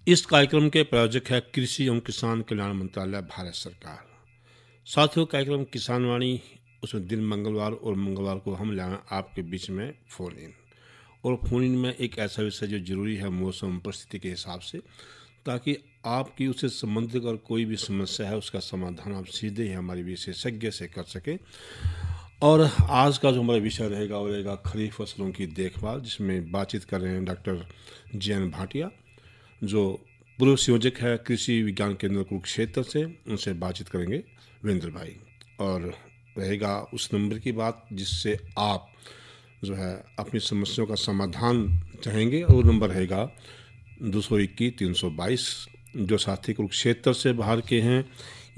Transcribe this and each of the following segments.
इस कार्यक्रम के प्रायोजक है कृषि एवं किसान कल्याण मंत्रालय, भारत सरकार। साथियों, कार्यक्रम किसान वाणी, उसमें दिन मंगलवार और मंगलवार को हम लाएं आपके बीच में फ़ोन इन। और फ़ोन इन में एक ऐसा विषय जो ज़रूरी है मौसम परिस्थिति के हिसाब से, ताकि आपकी उससे संबंधित अगर कोई भी समस्या है उसका समाधान आप सीधे ही हमारे विशेषज्ञ से कर सकें। और आज का जो हमारा विषय रहेगा वो रहेगा खरीफ फसलों की देखभाल, जिसमें बातचीत कर रहे हैं डॉक्टर JN भाटिया, जो पूर्व संयोजक है कृषि विज्ञान केंद्र कुरुक्षेत्र से। उनसे बातचीत करेंगे वीरेंद्र भाई, और रहेगा उस नंबर की बात जिससे आप जो है अपनी समस्याओं का समाधान चाहेंगे, और नंबर रहेगा 221-322। जो साथी कुरुक्षेत्र से बाहर के हैं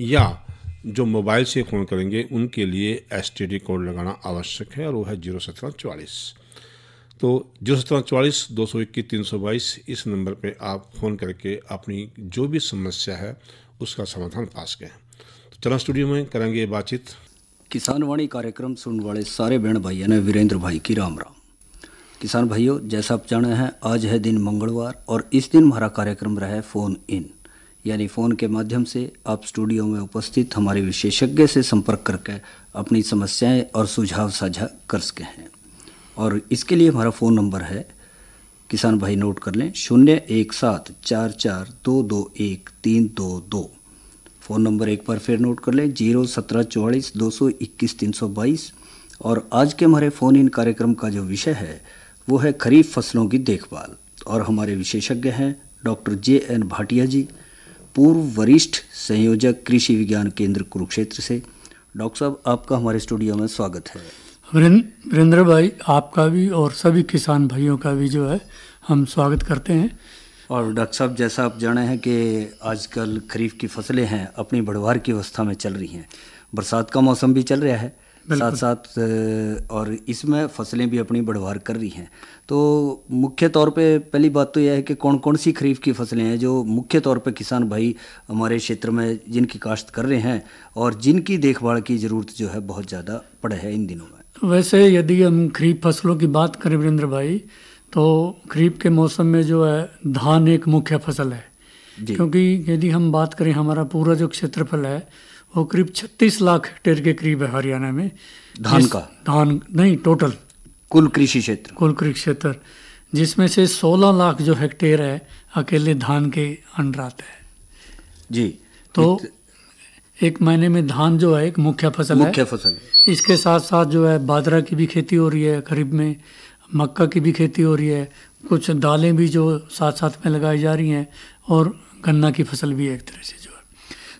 या जो मोबाइल से फ़ोन करेंगे उनके लिए STD कोड लगाना आवश्यक है, और वो है 01744। तो 01744 221-322 इस नंबर पे आप फ़ोन करके अपनी जो भी समस्या है उसका समाधान पा सकें। तो चला स्टूडियो में करेंगे बातचीत। किसान वाणी कार्यक्रम सुनने वाले सारे बहन भाइयों ने वीरेंद्र भाई की राम राम। किसान भाइयों, जैसा आप जाने हैं आज है दिन मंगलवार, और इस दिन हमारा कार्यक्रम रहा है फ़ोन इन, यानी फ़ोन के माध्यम से आप स्टूडियो में उपस्थित हमारे विशेषज्ञ से संपर्क करके अपनी समस्याएं और सुझाव साझा कर सके हैं। और इसके लिए हमारा फ़ोन नंबर है, किसान भाई नोट कर लें, 01744221322। फ़ोन नंबर एक बार फिर नोट कर लें, 01744 221 322। और आज के हमारे फ़ोन इन कार्यक्रम का जो विषय है वो है खरीफ फसलों की देखभाल, और हमारे विशेषज्ञ हैं डॉक्टर JN भाटिया जी, पूर्व वरिष्ठ संयोजक कृषि विज्ञान केंद्र कुरुक्षेत्र से। डॉक्टर साहब, आपका हमारे स्टूडियो में स्वागत है। वीरेंद्र भाई, आपका भी और सभी किसान भाइयों का भी जो है हम स्वागत करते हैं। और डॉक्टर साहब, जैसा आप जाने हैं कि आजकल खरीफ की फसलें हैं अपनी बढ़वार की अवस्था में चल रही हैं, बरसात का मौसम भी चल रहा है साथ साथ, और इसमें फसलें भी अपनी बढ़वार कर रही हैं। तो मुख्य तौर पे पहली बात तो यह है कि कौन कौन सी खरीफ की फसलें हैं जो मुख्य तौर पे किसान भाई हमारे क्षेत्र में जिनकी काश्त कर रहे हैं और जिनकी देखभाल की ज़रूरत जो है बहुत ज़्यादा पड़े है इन दिनों में। वैसे यदि हम खरीफ फसलों की बात करें वीरेंद्र भाई, तो खरीफ के मौसम में जो है धान एक मुख्य फसल है, क्योंकि यदि हम बात करें हमारा पूरा जो क्षेत्रफल है वो करीब 36 लाख हेक्टेयर के करीब है हरियाणा में। धान नहीं, टोटल कुल कृषि क्षेत्र, जिसमें से 16 लाख जो हेक्टेयर है अकेले धान के अंडर आता है जी। तो एक महीने में धान जो है एक मुख्य फसल है। इसके साथ साथ जो है बाजरा की भी खेती हो रही है, खरीफ में मक्का की भी खेती हो रही है, कुछ दालें भी जो साथ साथ में लगाई जा रही हैं, और गन्ना की फसल भी एक तरह से जो है।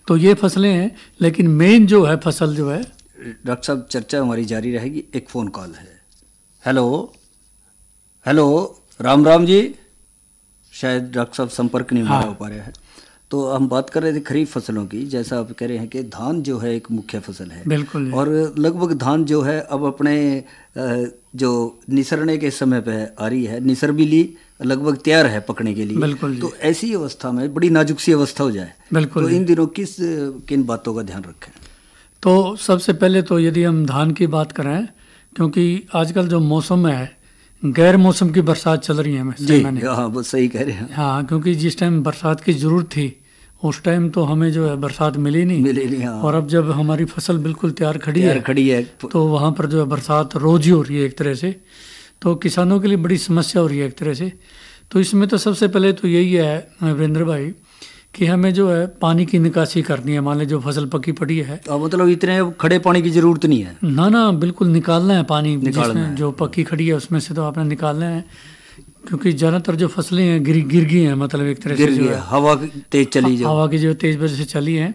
तो ये फसलें हैं, लेकिन मेन जो है फसल जो है। डॉक्टर साहब, चर्चा हमारी जारी रहेगी। एक फ़ोन कॉल है। हेलो, राम जी। शायद डॉक्टर साहब संपर्क नहीं हो पा रहा है। तो हम बात कर रहे थे खरीफ फसलों की, जैसा आप कह रहे हैं कि धान जो है एक मुख्य फसल है। बिल्कुल। और लगभग धान जो है अब अपने जो निसरने के समय पे आ रही है, निसर भी ली, लगभग तैयार है पकने के लिए। बिल्कुल। तो ऐसी अवस्था में बड़ी नाजुक सी अवस्था हो जाए, बिल्कुल, तो इन दिनों किन बातों का ध्यान रखें? तो सबसे पहले तो यदि हम धान की बात करें, क्योंकि आजकल जो मौसम है गैर मौसम की बरसात चल रही है। हाँ, वो सही कह रहे हैं। हाँ, क्योंकि जिस टाइम बरसात की ज़रूरत थी उस टाइम तो हमें जो है बरसात मिली नहीं। हाँ। और अब जब हमारी फसल बिल्कुल तैयार खड़ी है तो वहाँ पर जो है बरसात रोज ही हो रही है एक तरह से, तो किसानों के लिए बड़ी समस्या हो रही है एक तरह से। तो इसमें तो सबसे पहले तो यही है वीरेंद्र भाई कि हमें जो है पानी की निकासी करनी है। मान ली जो फसल पकी पड़ी है, मतलब इतने खड़े पानी की जरूरत नहीं है ना, बिल्कुल निकालना है पानी, जिसमें जो पकी खड़ी है उसमें से तो आपने निकालना है, क्योंकि ज़्यादातर जो फसलें हैं गिर गई हैं, मतलब एक तरह से जो है हवा की जो तेज़ वजह से चली है।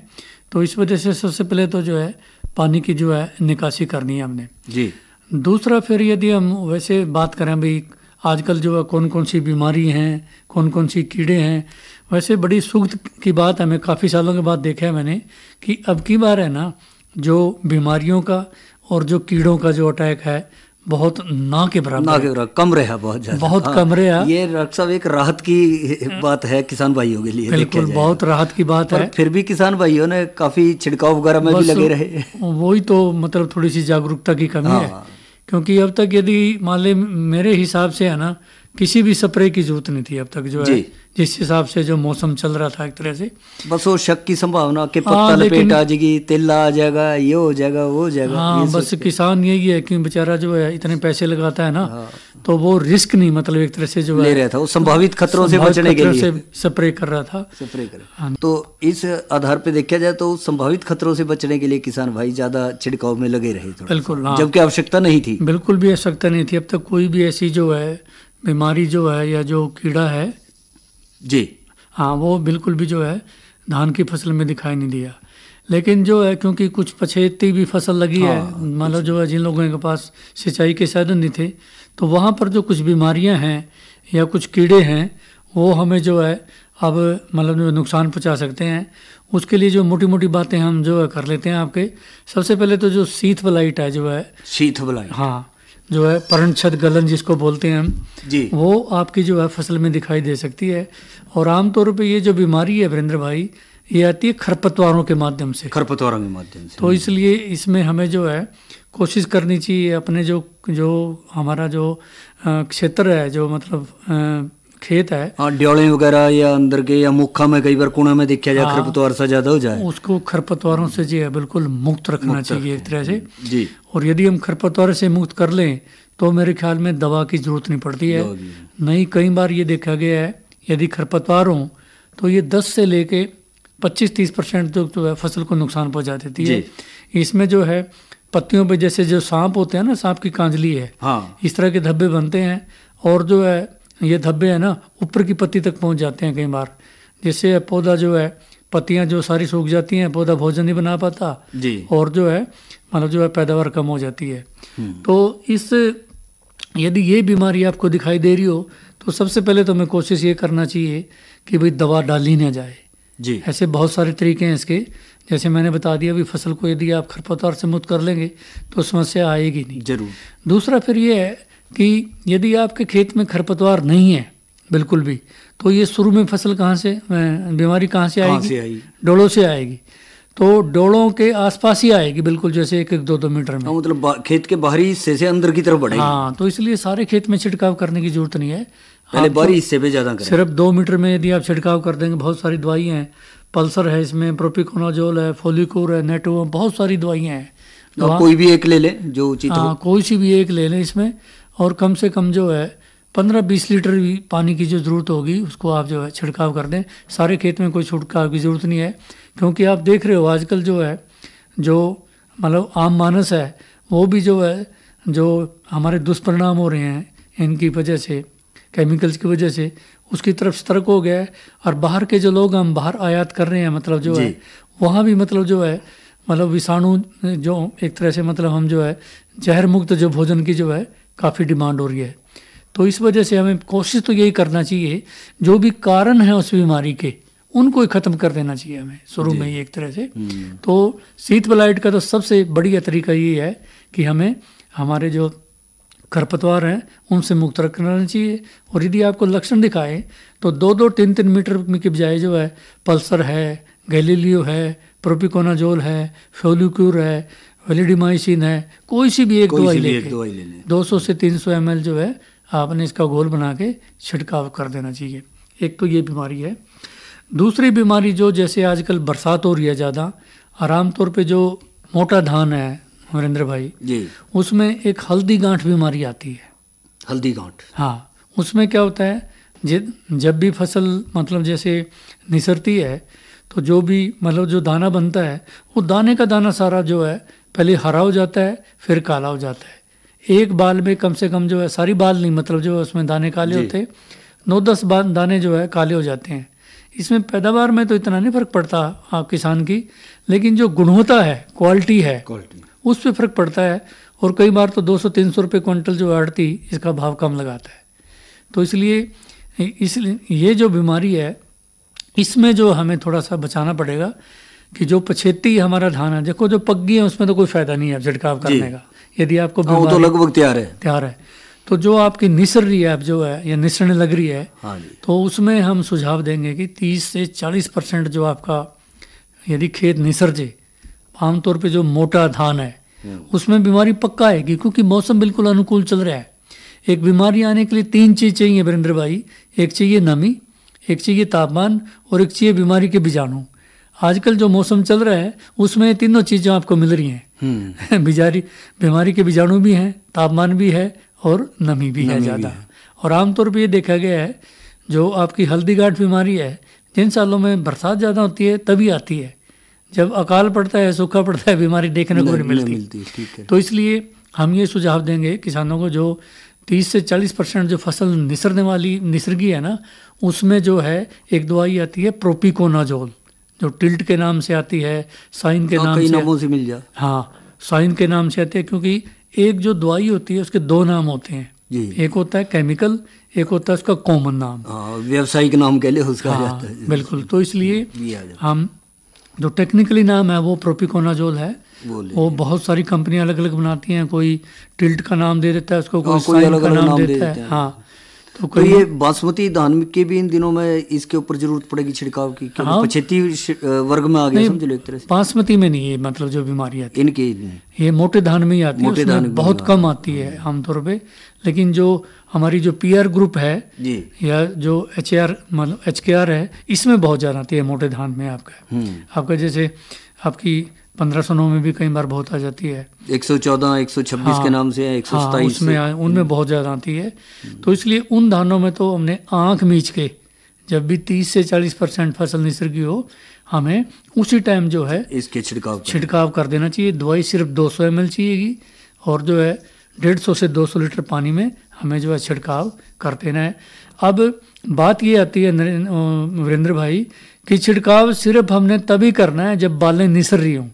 तो इस वजह से सबसे पहले तो जो है पानी की जो है निकासी करनी है हमने जी। दूसरा, फिर यदि हम वैसे बात करें भाई आजकल जो है कौन कौन सी बीमारी हैं, कौन कौन सी कीड़े हैं, वैसे बड़ी सूक्त की बात है। मैं काफ़ी सालों के बाद देखा है मैंने कि अब की बार है ना, जो बीमारियों का और जो कीड़ों का जो अटैक है बहुत ना के बराबर कम रहा, बहुत कम रहा। ये डॉक्टर साहब एक राहत की बात है किसान भाइयों के लिए। बिल्कुल, बहुत राहत की बात है। फिर भी किसान भाइयों ने काफ़ी छिड़काव वगैरह में भी लगे रहे। वही तो मतलब थोड़ी सी जागरूकता की कमी है, क्योंकि अब तक यदि मान ले मेरे हिसाब से है ना किसी भी स्प्रे की जरूरत नहीं थी अब तक जो है, जिस हिसाब से जो मौसम चल रहा था एक तरह से। बस वो शक की संभावना कि पत्ता लपेट आ जाएगी, तेला आ जाएगा, ये हो जाएगा, वो हो जाएगा। हाँ, बस किसान यही है कि बेचारा जो है इतने पैसे लगाता है ना, तो वो रिस्क नहीं, मतलब एक तरह से जो ले रहा था, वो संभावित खतरों से बचने के लिए स्प्रे कर रहा था। तो इस आधार पे देखा जाए तो संभावित खतरों से बचने के लिए किसान भाई ज्यादा छिड़काव में लगे रहे, बिल्कुल, जबकि आवश्यकता नहीं थी, बिल्कुल भी आवश्यकता नहीं थी। अब तक कोई भी ऐसी जो है बीमारी जो है या जो कीड़ा है जी, हाँ, वो बिल्कुल भी जो है धान की फसल में दिखाई नहीं दिया। लेकिन जो है क्योंकि कुछ पछेती भी फसल लगी है, मतलब जो है जिन लोगों के पास सिंचाई के साधन नहीं थे, तो वहाँ पर जो कुछ बीमारियाँ हैं या कुछ कीड़े हैं वो हमें जो है अब मतलब जो नुकसान पहुँचा सकते हैं। उसके लिए जो मोटी मोटी बातें हम जो है कर लेते हैं आपके। सबसे पहले तो जो शीत ब्लाइट है जो है, शीत ब्लाइट, हाँ, जो है पर्णछद गलन जिसको बोलते हैं हम जी, वो आपकी जो है फसल में दिखाई दे सकती है। और आमतौर पे ये जो बीमारी है वीरेंद्र भाई, ये आती है खरपतवारों के माध्यम से, खरपतवारों के माध्यम से। तो इसलिए इसमें हमें जो है कोशिश करनी चाहिए अपने जो हमारा जो क्षेत्र है, जो मतलब खेत है, ड्योले वगैरह या अंदर के या मुखा में कई बार कुआं में देखा जाए खरपतवार सा ज्यादा हो जाए, उसको खरपतवारों से जो है बिल्कुल मुक्त रखना चाहिए एक तरह से जी। और यदि हम खरपतवार से मुक्त कर लें तो मेरे ख्याल में दवा की जरूरत नहीं पड़ती है। नहीं, कई बार ये देखा गया है यदि खरपतवार हो तो ये 10 से लेके 25-30% जो है फसल को नुकसान पहुंचा देती है। इसमें जो है पत्तियों पे जैसे जो सांप होते हैं ना, सांप की कांजली है, इस तरह के धब्बे बनते हैं और जो है ये धब्बे है ना ऊपर की पत्ती तक पहुंच जाते हैं कई बार, जिससे पौधा जो है पत्तियां जो सारी सूख जाती हैं, पौधा भोजन नहीं बना पाता जी, और जो है मतलब जो है पैदावार कम हो जाती है। तो इस यदि ये बीमारी आपको दिखाई दे रही हो तो सबसे पहले तो हमें कोशिश ये करना चाहिए कि भाई दवा डाली ना जाए जी। ऐसे बहुत सारे तरीके हैं इसके, जैसे मैंने बता दिया भी फसल को यदि आप खरपतवार से मुक्त कर लेंगे तो समस्या आएगी नहीं। जरूर। दूसरा फिर ये है कि यदि आपके खेत में खरपतवार नहीं है बिल्कुल भी, तो ये शुरू में फसल कहाँ से बीमारी कहाँ से आएगी? डोलों से आएगी। तो डोलों के आसपास ही आएगी बिल्कुल, जैसे 1-2 मीटर में, मतलब खेत के बाहरी हिस्से से अंदर की तरफ बढ़ेगी। हाँ, तो इसलिए सारे खेत में छिड़काव करने की जरूरत नहीं है, पहले बाहरी हिस्से पे ज्यादा करें। सिर्फ 2 मीटर में यदि आप छिड़काव कर देंगे, बहुत सारी दवाइयाँ हैं, पल्सर है इसमें, प्रोपिकोनाजोल है, फोलिक्योर है, नेटो, बहुत सारी दवाइयाँ हैं। तो कोई भी एक ले लें जो उचित हो। हाँ, कोई सी भी एक ले लें इसमें, और कम से कम जो है 15-20 लीटर भी पानी की जो ज़रूरत होगी उसको आप जो है छिड़काव कर दें। सारे खेत में कोई छिड़काव की ज़रूरत नहीं है, क्योंकि आप देख रहे हो आजकल जो है जो मतलब आम मानस है वो भी जो है जो हमारे दुष्परिणाम हो रहे हैं इनकी वजह से, केमिकल्स की वजह से, उसकी तरफ सतर्क हो गया है। और बाहर के जो लोग हम बाहर आयात कर रहे हैं, मतलब जो है वहाँ भी मतलब जो है मतलब विषाणु जो एक तरह से मतलब हम जो है जहर मुक्त जो भोजन की जो है काफ़ी डिमांड हो रही है। तो इस वजह से हमें कोशिश तो यही करना चाहिए जो भी कारण है उस बीमारी के उनको ही ख़त्म कर देना चाहिए हमें शुरू में ही एक तरह से। तो शीत ब्लाइट का तो सबसे बढ़िया तरीका ये है कि हमें हमारे जो खरपतवार हैं उनसे मुक्त रखना चाहिए। और यदि आपको लक्षण दिखाए तो 2-2, 3-3 मीटर की बजाय जो है पल्सर है, गैलीलियो है, प्रोपिकोनाजोल है, फोलिक्योर है, वैलिडिमाइसिन है, कोई सी भी एक दवाई लेके 200 से 300 ml जो है आपने इसका घोल बना के छिड़काव कर देना चाहिए। एक तो ये बीमारी है। दूसरी बीमारी जो जैसे आजकल बरसात हो रही है ज़्यादा, आराम तौर पे जो मोटा धान है नरेंद्र भाई जी, उसमें एक हल्दी गांठ बीमारी आती है। हल्दी गांठ, हाँ, उसमें क्या होता है जब भी फसल मतलब जैसे निसरती है तो जो भी मतलब जो दाना बनता है वो दाने का दाना सारा जो है पहले हरा हो जाता है, फिर काला हो जाता है। एक बाल में कम से कम जो है, सारी बाल नहीं, मतलब जो उसमें दाने काले होते हैं, 9-10 दाने जो है काले हो जाते हैं। इसमें पैदावार में तो इतना नहीं फर्क पड़ता आप किसान की, लेकिन जो गुणवत्ता है, क्वालिटी है, उस पर फर्क पड़ता है। और कई बार तो 200-300 रुपये क्विंटल जो आड़ती इसका भाव कम लगाता है। तो इसलिए ये जो बीमारी है इसमें जो हमें थोड़ा सा बचाना पड़ेगा कि जो पछेती हमारा धान है, देखो जो पग्गी है उसमें तो कोई फायदा नहीं है छिड़काव करने का, यदि आपको वो तो लगभग तैयार है। तो जो आपकी निसर रही है अब जो है या निसरने लग रही है, तो उसमें हम सुझाव देंगे कि 30 से 40% जो आपका यदि खेत निसर जाए, आमतौर पे जो मोटा धान है उसमें बीमारी पक्का आएगी, क्योंकि मौसम बिल्कुल अनुकूल चल रहा है। एक बीमारी आने के लिए 3 चीज़ चाहिए वीरेंद्र भाई। एक चाहिए नमी, एक चाहिए तापमान, और एक चाहिए बीमारी के बीजाणु। आजकल जो मौसम चल रहा है उसमें तीनों चीज़ें आपको मिल रही हैं। बीमारी के बीजाणु भी हैं, तापमान भी है और नमी भी है ज़्यादा। और आमतौर पर ये देखा गया है जो आपकी हल्दी गांठ बीमारी है, जिन सालों में बरसात ज़्यादा होती है तभी आती है। जब अकाल पड़ता है, सूखा पड़ता है, बीमारी देखने को नहीं मिलती। तो इसलिए हम ये सुझाव देंगे किसानों को, जो 30 से 40% जो फसल निसरने वाली निसर्गी है ना, उसमें जो है एक दवाई आती है प्रोपिकोनाजोल, जो टिल्ट के नाम से आती है, साइन के नाम से मिल जाए। हाँ, साइन के नाम से आती है, क्योंकि एक जो दवाई होती है उसके 2 नाम होते हैं। एक होता है केमिकल, एक होता है उसका कॉमन नाम, व्यावसायिक नाम कह ले उसका। जाता है बिल्कुल। तो इसलिए हम जो टेक्निकली नाम है वो प्रोपिकोनाजोल है। वो बहुत सारी कंपनियां अलग अलग बनाती हैं, कोई टिल्ट का नाम दे देता है उसको, कोई साइन का नाम देता है। हाँ, तो ये बासमती धान के भी इन दिनों में इसके ऊपर जरूरत पड़ेगी छिड़काव की? हाँ, 85 वर्ग में आ गया समझ लो एक तरह से। बासमती में नहीं है, मतलब जो बीमारी आती है इनके, ये मोटे धान में ही आती है, उसमें बहुत कम आती है आमतौर पे। लेकिन जो हमारी जो PR ग्रुप है या जो HAR मतलब HKR है, इसमें बहुत ज़्यादा आती है मोटे धान में। आपका जैसे आपकी 1509 में भी कई बार बहुत आ जाती है, 114, 126 के नाम से है, 127 उसमें उनमें बहुत ज़्यादा आती है। तो इसलिए उन धानों में तो हमने आँख मीच के, जब भी 30 से 40% फसल निसर्गी हो, हमें उसी टाइम जो है इसके छिड़काव कर देना चाहिए। दवाई सिर्फ 200 ml चाहिएगी, और जो है 150 से 200 लीटर पानी में हमें जो है छिड़काव कर देना है। अब बात ये आती है वीरेंद्र भाई कि छिड़काव सिर्फ हमने तभी करना है जब बालें निसर रही हो।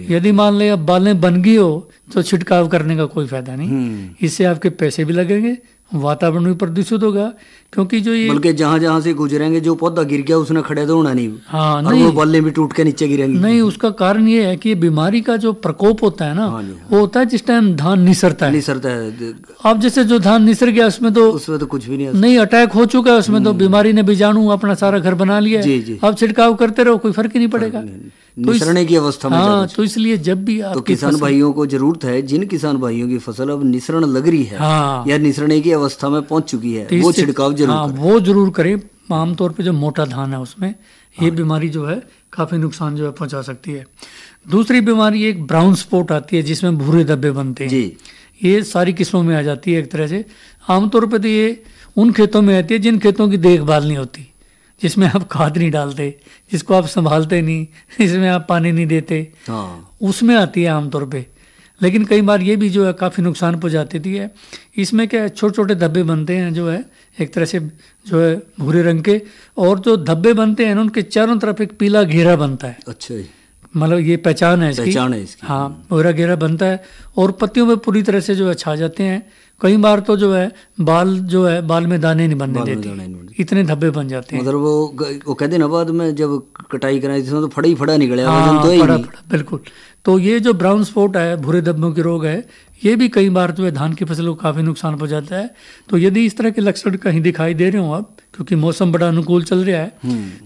यदि मान ले अब बालें बन गई हो तो छिड़काव करने का कोई फायदा नहीं। इससे आपके पैसे भी लगेंगे, वातावरण भी प्रदूषित होगा, क्योंकि जो ये बल्कि जहाँ से गुजरेंगे जो पौधा गिर गया उसने खड़े तो होना नहीं। हाँ, नहीं, वो बालें भी टूट के नीचे गिरेंगी। नहीं, उसका कारण ये है कि बीमारी का जो प्रकोप होता है ना, वो होता है जिस टाइम धान निसरता है। अब जैसे जो धान निसर गया उसमें तो कुछ भी नहीं, अटैक हो चुका है उसमें, तो बीमारी ने बीजाणु अपना सारा घर बना लिया है। अब छिड़काव करते रहो, कोई फर्क ही नहीं पड़ेगा निसरने की अवस्था में। हाँ, तो इसलिए जब भी तो किसान भाइयों को जरूरत है, जिन किसान भाइयों की फसल अब निसरण लग रही है या निसरने की अवस्था में पहुंच चुकी है, वो छिड़काव जरूर करें। आमतौर पे जो मोटा धान है उसमें ये बीमारी जो है काफी नुकसान जो है पहुंचा सकती है। दूसरी बीमारी एक ब्राउन स्पॉट आती है जिसमें भूरे धब्बे बनते हैं। ये सारी किस्मों में आ जाती है एक तरह से। आमतौर पे तो ये उन खेतों में आती है जिन खेतों की देखभाल नहीं होती, जिसमें आप खाद नहीं डालते, जिसको आप संभालते नहीं, जिसमें आप पानी नहीं देते, उसमें आती है आमतौर पे। लेकिन कई बार ये भी जो है काफ़ी नुकसान पहुँचाती है। इसमें क्या छोटे छोटे धब्बे बनते हैं जो है एक तरह से जो है भूरे रंग के, और जो धब्बे बनते हैं उनके चारों तरफ एक पीला घेरा बनता है। अच्छा, मतलब ये पहचान है इसकी। हाँ, पूरा घेरा बनता है और पत्तियों पे पूरी तरह से जो है छा जाते हैं। कई बार तो जो है बाल में दाने नहीं बनने देते, इतने धब्बे बन जाते हैं। मतलब वो कहते ना बाद में जब कटाई कराई तो फड़ा ही फड़ा निकले। फड़ा बिल्कुल। तो ये जो ब्राउन स्पॉट है, भूरे धब्बों के रोग है, ये भी कई बार जो है धान की फसल को काफ़ी नुकसान पहुंचाता है। तो यदि इस तरह के लक्षण कहीं दिखाई दे रहे हो आप, क्योंकि मौसम बड़ा अनुकूल चल रहा है,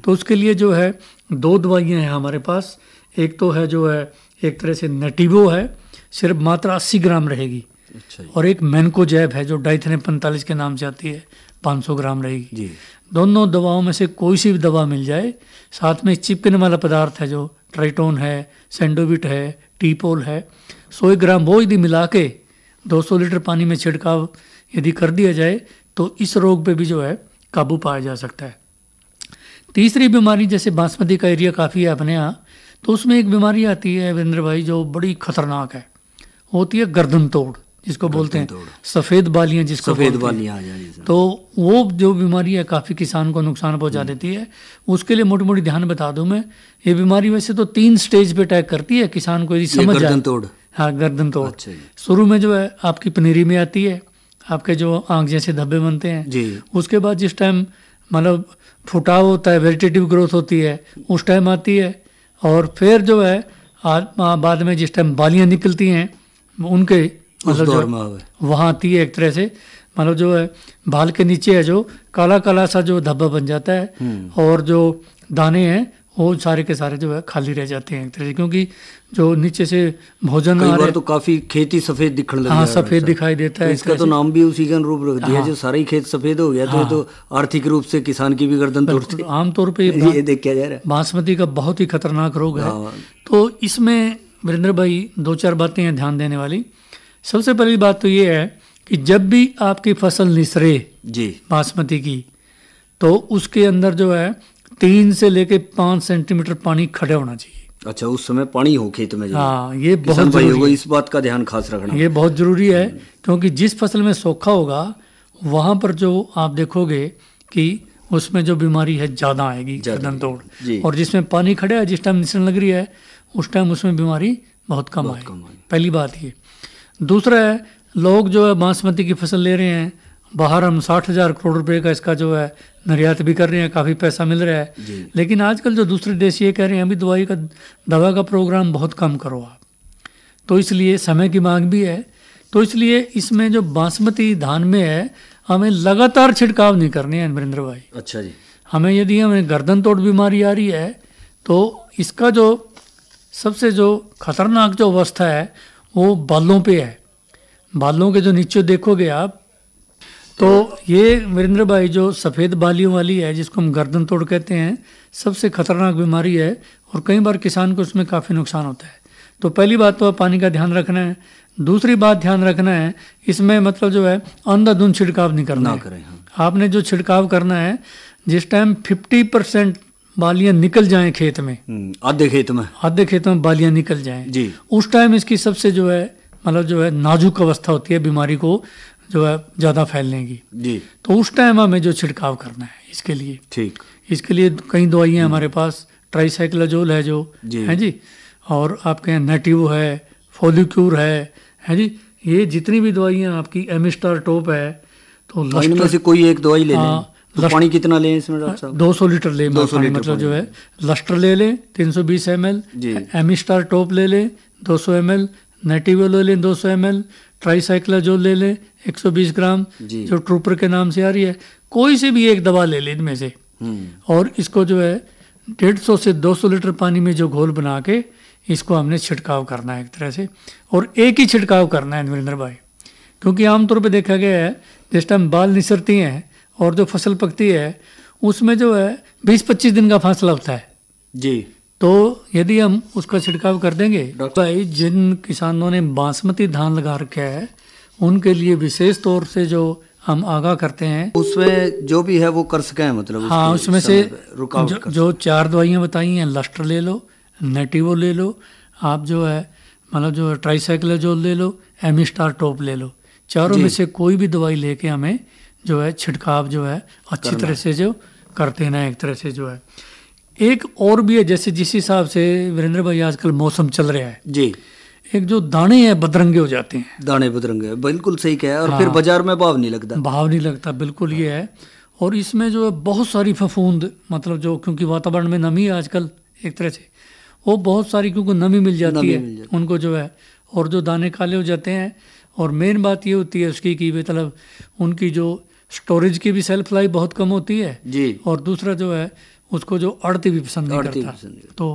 तो उसके लिए जो है 2 दवाइयाँ हैं हमारे पास। एक तो है जो है एक तरह से नेटिवो है, सिर्फ मात्रा 80 ग्राम रहेगी। अच्छा, और एक मैनकोजैब है जो डाइथेनेम 45 के नाम से आती है, 500 ग्राम रहेगी। दोनों दवाओं में से कोई सी भी दवा मिल जाए। साथ में चिपकने वाला पदार्थ है जो ट्राइटोन है, सेंडोविट है, टीपोल है, 100 ग्राम वो यदि मिला के 200 लीटर पानी में छिड़काव यदि कर दिया जाए तो इस रोग पे भी जो है काबू पाया जा सकता है। तीसरी बीमारी, जैसे बासमती का एरिया काफ़ी है अपने यहाँ, तो उसमें एक बीमारी आती है वीरेंद्र भाई जो बड़ी खतरनाक है, होती है गर्दन तोड़, जिसको बोलते हैं सफ़ेद बालियाँ, जिसको सफ़ेद बालियाँ। तो वो जो बीमारी है काफ़ी किसान को नुकसान पहुंचा देती है। उसके लिए मोटी मोटी ध्यान बता दूं मैं, ये बीमारी वैसे तो 3 स्टेज पे अटैक करती है किसान को यदि समझ जाए। गर्दन तोड़। हाँ, गर्दन तोड़। अच्छा, शुरू में जो है आपकी पनीरी में आती है, आपके जो आँख जैसे धब्बे बनते हैं। उसके बाद जिस टाइम मतलब फुटाव होता है, वेजिटेटिव ग्रोथ होती है, उस टाइम आती है। और फिर जो है बाद में जिस टाइम बालियाँ निकलती हैं उनके मतलब जो वहाँ आती है एक तरह से, मतलब जो है बाल के नीचे है जो काला काला सा जो धब्बा बन जाता है, और जो दाने हैं वो सारे के सारे जो है खाली रह जाते हैं एक तरह से, क्योंकि जो नीचे से भोजन कई बार तो काफी खेत ही सफेद दिखने लगा। हाँ, सफेद दिखाई देता है। इसका तो नाम भी उसी के अनुरूप रख दिया। जो सारा ही खेत सफेद हो गया तो आर्थिक रूप से किसान की भी गर्दन तोड़ती। आमतौर पर ये देखा जा रहा है बासमती का बहुत ही खतरनाक रोग है। तो इसमें वीरेंद्र भाई 2-4 बातें हैं ध्यान देने वाली। सबसे पहली बात तो ये है कि जब भी आपकी फसल निसरे जी बासमती की, तो उसके अंदर जो है 3 से लेके 5 सेंटीमीटर पानी खड़ा होना चाहिए। अच्छा, उस समय पानी हो खेत में। हाँ, ये बहुत जरूरी है। इस बात का ध्यान खास रखना, ये बहुत जरूरी है, क्योंकि जिस फसल में सूखा होगा वहां पर जो आप देखोगे कि उसमें जो बीमारी है ज्यादा आएगी, गर्दन तोड़। और जिसमें पानी खड़ा है, जिस टाइम निसरने लग रही है, उस टाइम उसमें बीमारी बहुत कम आएगी। पहली बात ये। दूसरा है, लोग जो है बासमती की फसल ले रहे हैं, बाहर हम 60,000 करोड़ रुपए का इसका जो है निर्यात भी कर रहे हैं, काफ़ी पैसा मिल रहा है। लेकिन आजकल जो दूसरे देश ये कह रहे हैं अभी दवा का प्रोग्राम बहुत कम करो आप, तो इसलिए समय की मांग भी है। तो इसलिए इसमें जो बासमती धान में है, हमें लगातार छिड़काव नहीं करने हैं नरेंद्र भाई। अच्छा जी। हमें गर्दन तोड़ बीमारी आ रही है, तो इसका जो सबसे जो खतरनाक जो अवस्था है वो बालों पे है। बालों के जो नीचे देखोगे आप, तो ये वीरेंद्र भाई जो सफ़ेद बालियों वाली है, जिसको हम गर्दन तोड़ कहते हैं, सबसे खतरनाक बीमारी है। और कई बार किसान को उसमें काफ़ी नुकसान होता है। तो पहली बात तो पानी का ध्यान रखना है। दूसरी बात ध्यान रखना है, इसमें मतलब जो है अंधाधुंध छिड़काव नहीं करना है। आपने जो छिड़काव करना है, जिस टाइम 50% बालियां निकल जाएं खेत में, आधे खेत में बालियां निकल जाएं जी, उस टाइम इसकी सबसे जो है मतलब जो है नाजुक अवस्था होती है बीमारी को जो है ज़्यादा फैलने की जी। तो उस टाइम हमें जो छिड़काव करना है इसके लिए, ठीक, इसके लिए कई दवाइयाँ हमारे पास, ट्राइसाइक्लोजोल है जो है जी, और आपके यहाँ नेटिवो है, फोलिक्यूर है जी। ये जितनी भी दवाइयाँ आपकी एमिस्टार टॉप है, तो इनमें से कोई एक दवाई ले लें। तो पानी कितना लें इसमें डॉक्टर साहब? 200 लीटर ले, मतलब जो है लस्टर ले लें 320 ml, एमिस्टार टॉप ले लें 200 ml, नेटिवो ले लें 200 ml, ट्राइसाइक्लोजोल ले लें 120 ग्राम, जो ट्रूपर के नाम से आ रही है। कोई से भी एक दवा ले लें इनमें से, और इसको जो है 150 से 200 लीटर पानी में जो घोल बना के इसको हमने छिड़काव करना है एक तरह से, और एक ही छिड़काव करना है नरेंद्र भाई। क्योंकि आमतौर पे देखा गया है जिस टाइम बाल निसरती हैं और जो फसल पकती है उसमें जो है 20-25 दिन का फासला होता है जी। तो यदि हम उसका छिड़काव कर देंगे, भाई जिन किसानों ने बासमती धान लगा रखा है उनके लिए विशेष तौर से जो हम आगाह करते हैं, उसमें जो भी है वो कर सकें, मतलब हाँ, उसमें से जो 4 दवाइयाँ बताई हैं, लस्टर ले लो, नेटिवो ले लो, आप जो है मतलब जो ट्राइसाइक्लोजोल ले लो, एमिस्टार टॉप ले लो, चारों में से कोई भी दवाई लेके हमें जो है छिड़काव जो है अच्छी तरह से जो करते हैं ना एक तरह से जो है। एक और भी है, जैसे जिस हिसाब से वीरेंद्र भाई आजकल मौसम चल रहा है जी, एक जो दाने हैं बदरंगे हो जाते हैं। दाने बदरंगे, बिल्कुल सही कहा है। और फिर बाजार में भाव नहीं लगता, बिल्कुल ये है। और इसमें जो है बहुत सारी फफूंद, मतलब जो क्योंकि वातावरण में नमी है आजकल एक तरह से, वो बहुत सारी क्योंकि नमी मिल जाती है उनको जो है, और जो दाने काले हो जाते हैं। और मेन बात ये होती है उसकी कि मतलब उनकी जो स्टोरेज की भी सेल्फ लाइफ बहुत कम होती है जी। और दूसरा जो है उसको जो अड़ती भी पसंद नहीं करता। तो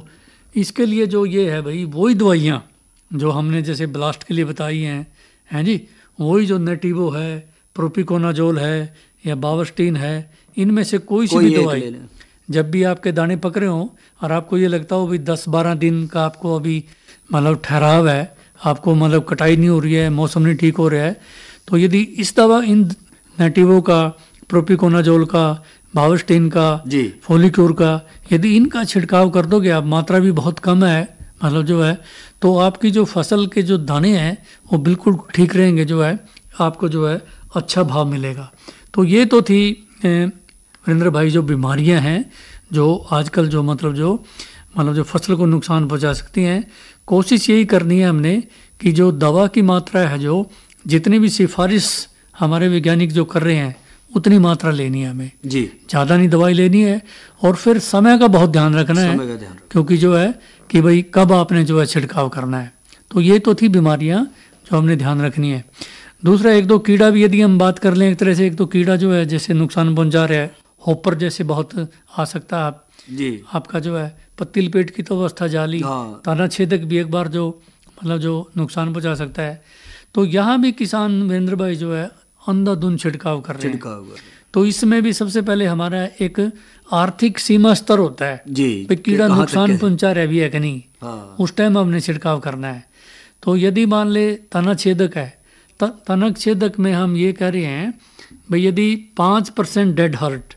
इसके लिए जो ये है भाई, वही दवाइयाँ जो हमने जैसे ब्लास्ट के लिए बताई हैं जी, वही जो नेटिवो है, प्रोपिकोनाजोल है या बावस्टीन है, इनमें से कोई सी भी दवाई जब भी आपके दाने पक रहे हों और आपको ये लगता हो भी 10-12 दिन का आपको अभी मतलब ठहराव है, आपको मतलब कटाई नहीं हो रही है, मौसम नहीं ठीक हो रहा है, तो यदि इस दवा इन नेटिवो का, प्रोपिकोनाजोल का, बावस्टीन का, फोलिक्यूर का, यदि इनका छिड़काव कर दोगे आप, मात्रा भी बहुत कम है मतलब जो है, तो आपकी जो फसल के जो दाने हैं वो बिल्कुल ठीक रहेंगे, जो है आपको जो है अच्छा भाव मिलेगा। तो ये तो थी वीरेंद्र भाई जो बीमारियां हैं जो आजकल जो मतलब जो फसल को नुकसान पहुंचा सकती हैं। कोशिश यही करनी है हमने कि जो दवा की मात्रा है, जो जितनी भी सिफारिश हमारे वैज्ञानिक जो कर रहे हैं उतनी मात्रा लेनी है हमें जी, ज़्यादा नहीं दवाई लेनी है। और फिर समय का बहुत ध्यान रखना है, क्योंकि जो है कि भाई कब आपने जो है छिड़काव करना है। तो ये तो थी बीमारियां जो हमने ध्यान रखनी है। दूसरा एक दो कीड़ा भी यदि हम बात कर लें एक तरह से, एक तो कीड़ा जो है जैसे नुकसान पहुंचा रहा है, होपर जैसे बहुत आ सकता है जी, आपका जो है पत्ती लपेट की तो अवस्था जाली, तना छेदक भी एक बार जो मतलब जो नुकसान पहुंचा सकता है। तो यहाँ भी किसान वीरेंद्र भाई जो है अंधाधुंध छिड़काव कर रहे हैं। तो इसमें भी सबसे पहले हमारा एक आर्थिक सीमा स्तर होता है जी, कीड़ा नुकसान पहुंचा रहा भी है कि नहीं, उस टाइम हमने छिड़काव करना है। तो यदि मान ले तना छेदक है, तना छेदक में हम ये कह रहे हैं भाई यदि 5% डेड हर्ट,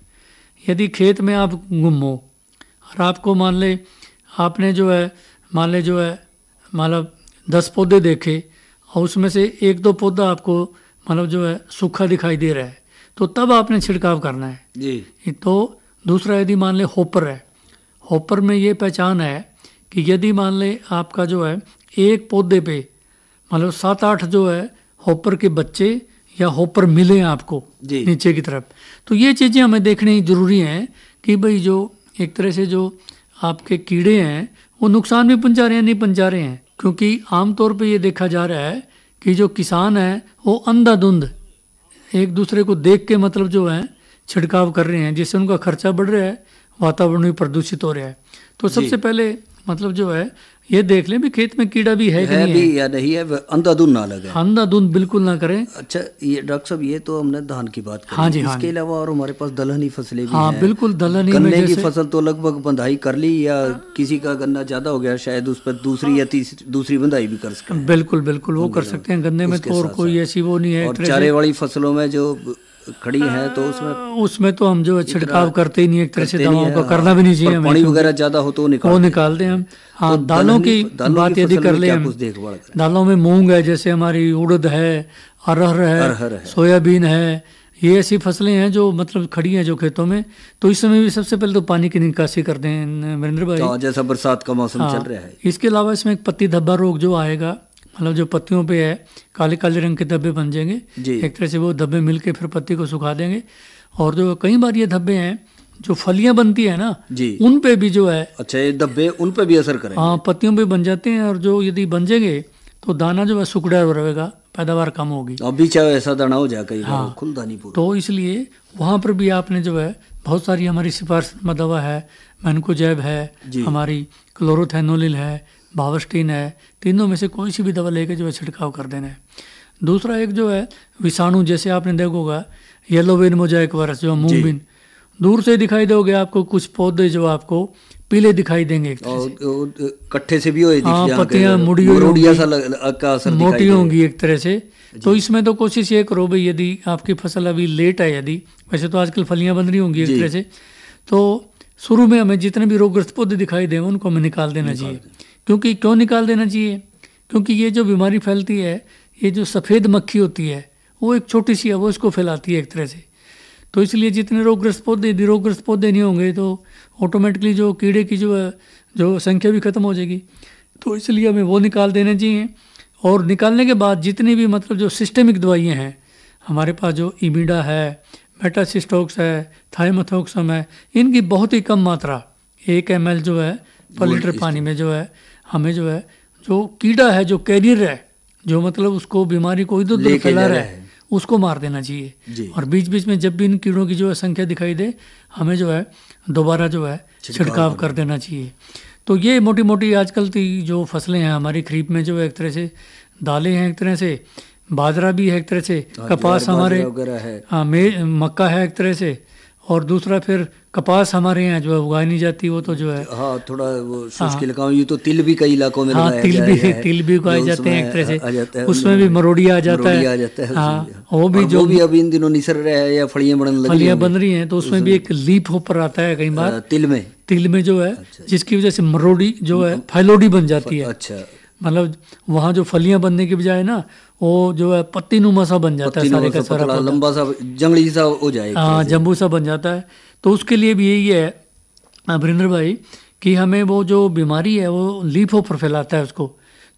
यदि खेत में आप गुम हो और आपको मान ले आपने जो है मतलब 10 पौधे देखे और उसमें से 1-2 पौधा आपको मतलब जो है सूखा दिखाई दे रहा है, तो तब आपने छिड़काव करना है जी। तो दूसरा यदि मान ले होपर है, होपर में ये पहचान है कि यदि मान ले आपका जो है एक पौधे पे मतलब 7-8 जो है होपर के बच्चे या होपर मिले आपको नीचे की तरफ, तो ये चीज़ें हमें देखनी जरूरी हैं कि भाई जो एक तरह से जो आपके कीड़े हैं वो नुकसान भी पहुंचा रहे हैं नहीं पहुंचा रहे हैं। क्योंकि आमतौर पे ये देखा जा रहा है कि जो किसान है वो अंधाधुंध एक दूसरे को देख के मतलब जो है छिड़काव कर रहे हैं, जिससे उनका खर्चा बढ़ रहा है, वातावरण भी प्रदूषित हो रहा है। तो सबसे पहले मतलब जो है ये देख लें भी खेत में कीड़ा भी है कि नहीं है या नहीं है, अंधाधुंध ना लगे, अंधाधुंध बिल्कुल ना करें। अच्छा ये डॉक्टर साहब ये तो हमने धान की बात करी, हाँ जी, इसके अलावा और हमारे पास दलहनी फसलें भी हाँ हैं। बिल्कुल दलहनी गन्ने की फसल तो लगभग बंधाई कर ली, या किसी का गन्ना ज्यादा हो गया शायद उस पर दूसरी या दूसरी बंधाई भी कर सकते हैं। बिल्कुल बिल्कुल वो कर सकते हैं, गन्ने में तो और कोई ऐसी वो नहीं है। और चारे वाली फसलों में जो खड़ी है तो उसमें तो हम जो है छिड़काव करते ही नहीं, एक तरह से दवाओं का करना भी नहीं चाहिए, पानी वगैरह ज्यादा हो तो वो निकालते हैं हम। हाँ दालों की बात यदि कर ले, दालों में मूंग है, जैसे हमारी उड़द है, अरहर है, सोयाबीन है, ये ऐसी फसलें हैं जो मतलब खड़ी हैं जो खेतों में। तो इस समय भी सबसे पहले तो पानी की निकासी करते हैं वीरेंद्र भाई, जैसा बरसात का मौसम चल रहा है। इसके अलावा इसमें एक पत्ती धब्बा रोग जो आएगा, मतलब जो पत्तियों पे है काले काले रंग के धब्बे बन जाएंगे, एक तरह से वो धब्बे मिलके फिर पत्ती को सुखा देंगे। और जो कई बार ये धब्बे हैं जो फलियां बनती है ना उन पे भी जो है, अच्छा ये धब्बे उन पे भी असर करेंगे, हाँ पत्तियों पे बन जाते हैं। और जो यदि बन जाएंगे तो दाना जो है सुखड़ा रहेगा, पैदावार कम होगी। अभी चाहे ऐसा दाना हो जाए हाँ, खुलदा नहीं पूरा। तो इसलिए वहाँ पर भी आपने जो है बहुत सारी हमारी सिफारिश में दवा है, मैनकोजैब है, हमारी क्लोरोथेनोलिल है, बावस्टीन है, तीनों में से कोई सी भी दवा लेके जो है छिड़काव कर देना है। दूसरा एक जो है विषाणु, जैसे आपने देखा होगा येलो वेन मोजाइक वायरस जो मूंगबीन, दूर से दिखाई दोगे आपको कुछ पौधे जो आपको पीले दिखाई देंगे, कट्ठे से भी हो, हाँ पत्तियां मुड़ी मोटी होंगी एक तरह से। तो इसमें तो कोशिश ये करो भाई यदि आपकी फसल अभी लेट है, यदि वैसे तो आजकल फलियां बन रही होंगी एक तरह से, तो शुरू में हमें जितने भी रोगग्रस्त पौधे दिखाई दें उनको हमें निकाल देना चाहिए। क्योंकि क्यों निकाल देना चाहिए? क्योंकि ये जो बीमारी फैलती है, ये जो सफ़ेद मक्खी होती है वो एक छोटी सी है, वो इसको फैलाती है एक तरह से। तो इसलिए जितने रोगग्रस्त पौधे, यदि रोगग्रस्त पौधे नहीं होंगे तो ऑटोमेटिकली जो कीड़े की जो है जो संख्या भी खत्म हो जाएगी। तो इसलिए हमें वो निकाल देना चाहिए। और निकालने के बाद जितनी भी मतलब जो सिस्टमिक दवाइयाँ हैं हमारे पास, जो इमिडा है, मेटासिस्टोक्स है, थाइमोथोक्सम है, इनकी बहुत ही कम मात्रा 1 ml जो है पर लीटर पानी में जो है हमें जो है जो कीड़ा है, जो कैरियर है, जो मतलब उसको बीमारी को इधर उधर फैला रहा है, उसको मार देना चाहिए। और बीच बीच में जब भी इन कीड़ों की जो है संख्या दिखाई दे, हमें जो है दोबारा जो है छिड़काव कर देना चाहिए। तो ये मोटी मोटी आजकल की जो फसलें हैं हमारी खरीफ में, जो है एक तरह से दालें हैं, एक तरह से बाजरा भी है, एक तरह से कपास हमारे, हाँ मक्का है एक तरह से, और दूसरा फिर कपास हमारे यहाँ जो है उगाई नहीं जाती, वो तो जो है हाँ थोड़ा वो शुष्क इलाकों में। ये तो तिल भी कई इलाकों में हाँ तिल भी उगाए जाते हैं एक तरह से, उसमें भी मरोड़ी आ जाता है। हाँ वो भी अभी इन दिनों निसर रहा है या फलियां बन रही हैं, तो उसमें भी एक लीप होपर आता है कई बार तिल में जो है, जिसकी वजह से मरोड़ी जो है फैलोडी बन जाती है। अच्छा, मतलब वहाँ जो फलियां बनने के बजाय ना वो जो है पत्ती नुमा सा बन जाता है, सारे का सारा लंबा सा जंगली सा हो जाएगा, हाँ जम्बू सा बन जाता है। तो उसके लिए भी यही है वीरेंद्र भाई कि हमें वो जो बीमारी है वो लीफ होपर फैलाता है उसको,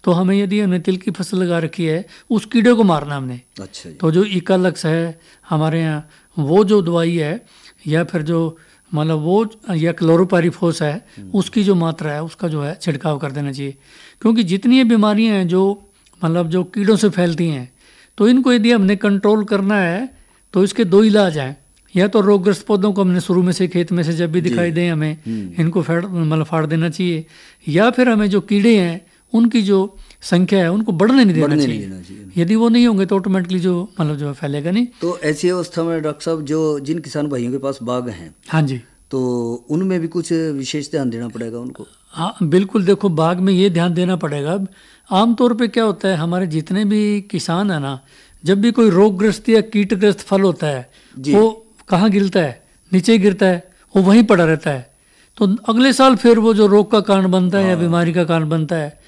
तो हमें यदि हमने तिल की फसल लगा रखी है उस कीड़े को मारना हमने। अच्छा, तो जो इकालक्स है हमारे यहाँ, वो जो दवाई है, या फिर जो मतलब वो या क्लोरोपाइरिफोस है, उसकी जो मात्रा है उसका जो है छिड़काव कर देना चाहिए। क्योंकि जितनी ये बीमारियाँ हैं जो मतलब जो कीड़ों से फैलती हैं, तो इनको यदि हमने कंट्रोल करना है तो इसके 2 इलाज हैं। या तो रोगग्रस्त पौधों को हमने शुरू में से खेत में से जब भी दिखाई दे हमें इनको फाड़ देना चाहिए, या फिर हमें जो कीड़े हैं उनकी जो संख्या है उनको बढ़ने नहीं देना चाहिए। यदि वो नहीं होंगे तो ऑटोमेटिकली जो फैलेगा नहीं। तो ऐसी अवस्था में डॉक्टर साहब जिन किसान भाइयों के पास बाग हैं, हाँ जी, तो उनमें भी कुछ विशेष ध्यान देना पड़ेगा उनको। हाँ बिल्कुल, देखो बाग में ये ध्यान देना पड़ेगा। आमतौर पे क्या होता है, हमारे जितने भी किसान है ना, जब भी कोई रोगग्रस्त या कीटग्रस्त फल होता है वो कहाँ गिरता है, नीचे गिरता है, वो वहीं पड़ा रहता है। तो अगले साल फिर वो जो रोग का कारण बनता है या बीमारी का कारण बनता है।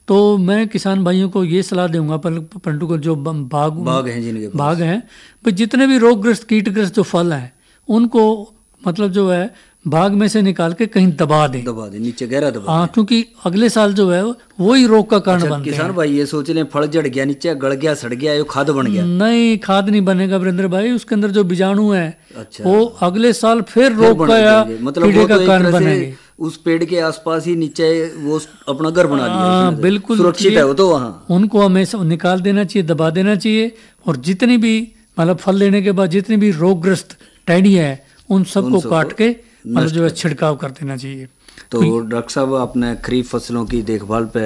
तो मैं किसान भाइयों को ये सलाह दूंगा, परंतु को जो बाग हैं भाई, जितने भी रोगग्रस्त कीटग्रस्त जो फल हैं उनको मतलब जो है बाग में से निकाल के कहीं दबा दे नीचे गहरा दबा। हाँ, क्योंकि अगले साल जो है वही रोग का कारण बनते हैं। किसान भाई ये सोच लें फल जड़ गया, नीचे गल गया, सड़ गया, ये खाद बन गया। नहीं, खाद नहीं बनेगा वीरेंद्र भाई, उसके अंदर जो बीजाणु है वो अगले साल फिर रोग का या कीड़े का कारण बनेंगे। उस पेड़ के आसपास ही नीचे वो अपना घर बना लिया, बिल्कुल सुरक्षित है वो तो वहाँ। उनको हमें निकाल देना चाहिए, दबा देना चाहिए, और जितनी भी मतलब फल लेने के बाद जितनी भी रोगग्रस्त टहनियाँ है उन सबको काट के मतलब जो है छिड़काव कर देना चाहिए। तो डॉक्टर साहब, आपने खरीफ फसलों की देखभाल पे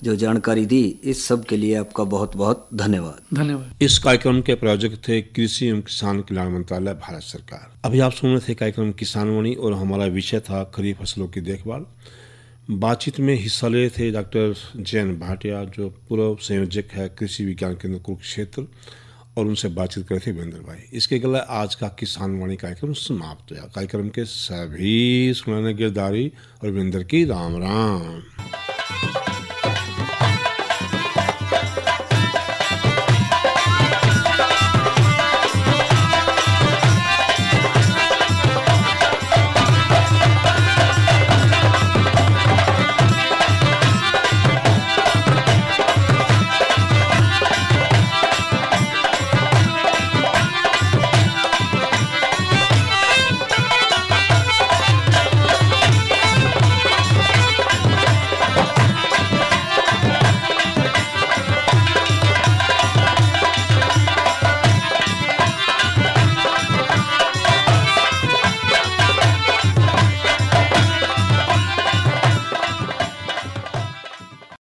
जो जानकारी दी, इस सब के लिए आपका बहुत बहुत धन्यवाद। इस कार्यक्रम के प्रायोजक थे कृषि एवं किसान कल्याण मंत्रालय, भारत सरकार। अभी आप सुन रहे थे कार्यक्रम किसान वाणी और हमारा विषय था खरीफ फसलों की देखभाल। बातचीत में हिस्सा ले रहे थे डॉक्टर जयंत भाटिया, जो पूर्व संयोजक है कृषि विज्ञान केंद्र कुरुक्षेत्र, और उनसे बातचीत कर रहे थे वीरेंद्र भाई। इसके अगला आज का किसान वाणी कार्यक्रम समाप्त हुआ। कार्यक्रम के सभी सुनाने गिरदारी और वीरेंद्र की राम राम।